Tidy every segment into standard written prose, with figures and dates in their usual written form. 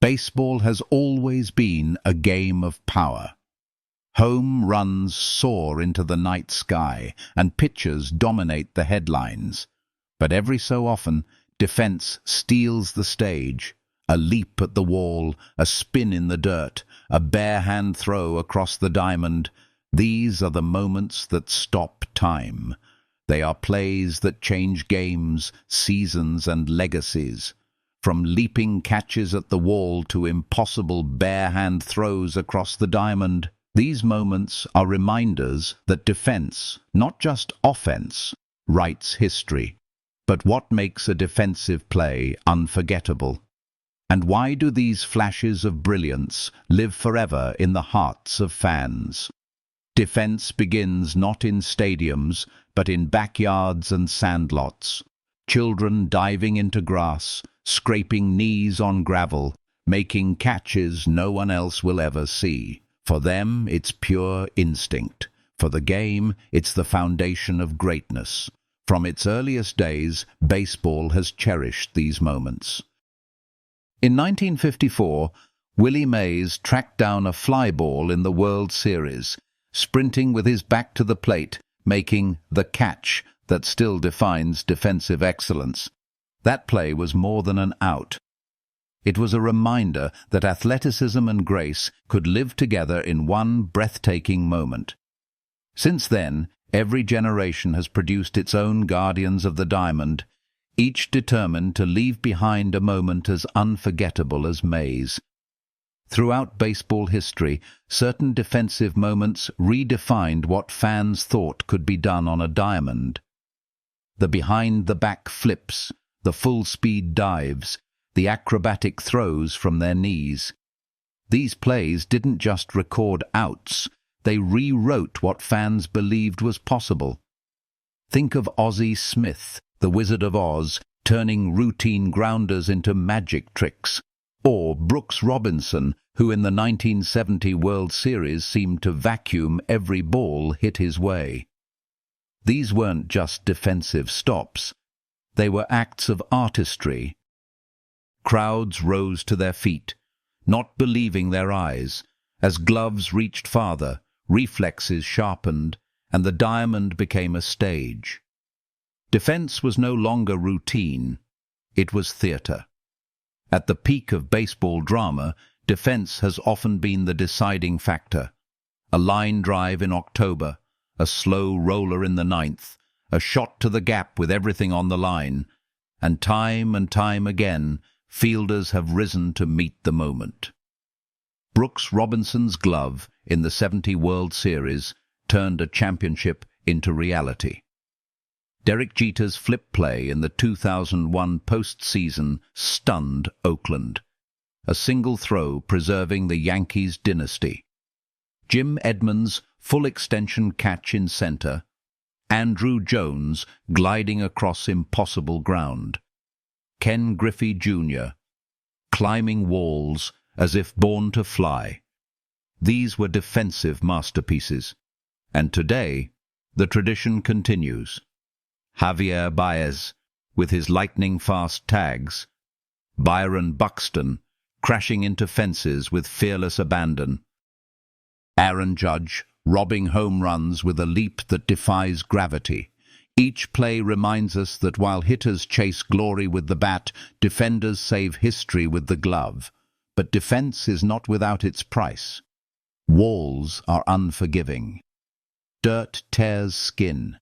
Baseball has always been a game of power. Home runs soar into the night sky, and pitchers dominate the headlines. But every so often, defense steals the stage. A leap at the wall, a spin in the dirt, a bare-hand throw across the diamond. These are the moments that stop time. They are plays that change games, seasons, and legacies. From leaping catches at the wall to impossible bare-hand throws across the diamond, these moments are reminders that defense, not just offense, writes history. But what makes a defensive play unforgettable? And why do these flashes of brilliance live forever in the hearts of fans? Defense begins not in stadiums, but in backyards and sandlots. Children diving into grass, scraping knees on gravel, making catches no one else will ever see. For them, it's pure instinct. For the game, it's the foundation of greatness. From its earliest days, baseball has cherished these moments. In 1954, Willie Mays tracked down a fly ball in the World Series, sprinting with his back to the plate, making the catch that still defines defensive excellence. That play was more than an out. It was a reminder that athleticism and grace could live together in one breathtaking moment. Since then, every generation has produced its own guardians of the diamond, each determined to leave behind a moment as unforgettable as Mays. Throughout baseball history, certain defensive moments redefined what fans thought could be done on a diamond. The behind-the-back flips, the full-speed dives, the acrobatic throws from their knees. These plays didn't just record outs, they rewrote what fans believed was possible. Think of Ozzie Smith, the Wizard of Oz, turning routine grounders into magic tricks. Or Brooks Robinson, who in the 1970 World Series seemed to vacuum every ball hit his way. These weren't just defensive stops. They were acts of artistry. Crowds rose to their feet, not believing their eyes. As gloves reached farther, reflexes sharpened, and the diamond became a stage. Defense was no longer routine. It was theater. At the peak of baseball drama, defense has often been the deciding factor. A line drive in October, a slow roller in the ninth, a shot to the gap with everything on the line, and time again, fielders have risen to meet the moment. Brooks Robinson's glove in the '70 World Series turned a championship into reality. Derek Jeter's flip play in the 2001 postseason stunned Oakland, a single throw preserving the Yankees' dynasty. Jim Edmonds' full-extension catch in center, Andrew Jones gliding across impossible ground, Ken Griffey Jr. climbing walls as if born to fly. These were defensive masterpieces, and today the tradition continues. Javier Baez, with his lightning-fast tags, Byron Buxton, crashing into fences with fearless abandon, Aaron Judge, robbing home runs with a leap that defies gravity. Each play reminds us that while hitters chase glory with the bat, defenders save history with the glove. But defense is not without its price. Walls are unforgiving. Dirt tears skin.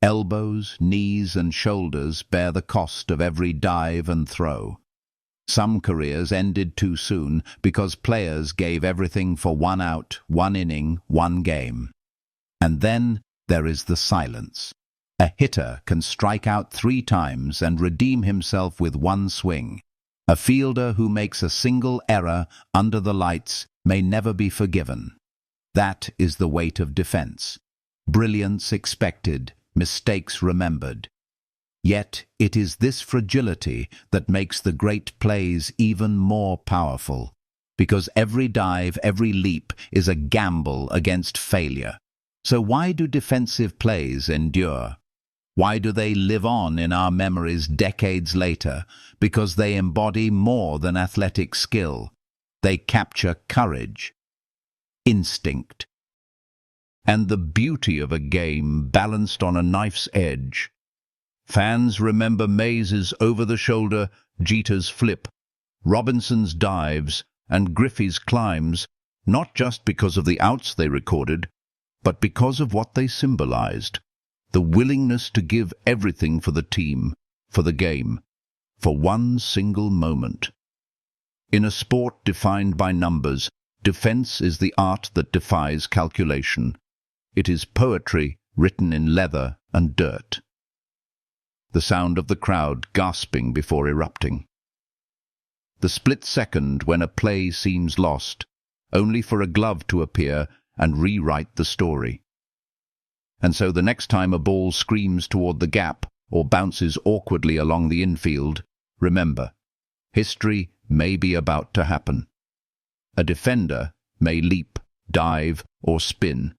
Elbows, knees, and shoulders bear the cost of every dive and throw. Some careers ended too soon because players gave everything for one out, one inning, one game. And then there is the silence. A hitter can strike out 3 times and redeem himself with one swing. A fielder who makes a single error under the lights may never be forgiven. That is the weight of defense. Brilliance expected, mistakes remembered. Yet it is this fragility that makes the great plays even more powerful, because every dive, every leap is a gamble against failure. So why do defensive plays endure? Why do they live on in our memories decades later? Because they embody more than athletic skill. They capture courage, instinct, and the beauty of a game balanced on a knife's edge. Fans remember Mays' over-the-shoulder, Jeter's flip, Robinson's dives, and Griffey's climbs, not just because of the outs they recorded, but because of what they symbolized: the willingness to give everything for the team, for the game, for one single moment. In a sport defined by numbers, defense is the art that defies calculation. It is poetry written in leather and dirt. The sound of the crowd gasping before erupting. The split second when a play seems lost, only for a glove to appear and rewrite the story. And so the next time a ball screams toward the gap or bounces awkwardly along the infield, remember, history may be about to happen. A defender may leap, dive, or spin,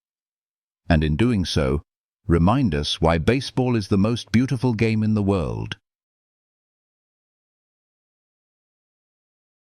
and in doing so, remind us why baseball is the most beautiful game in the world.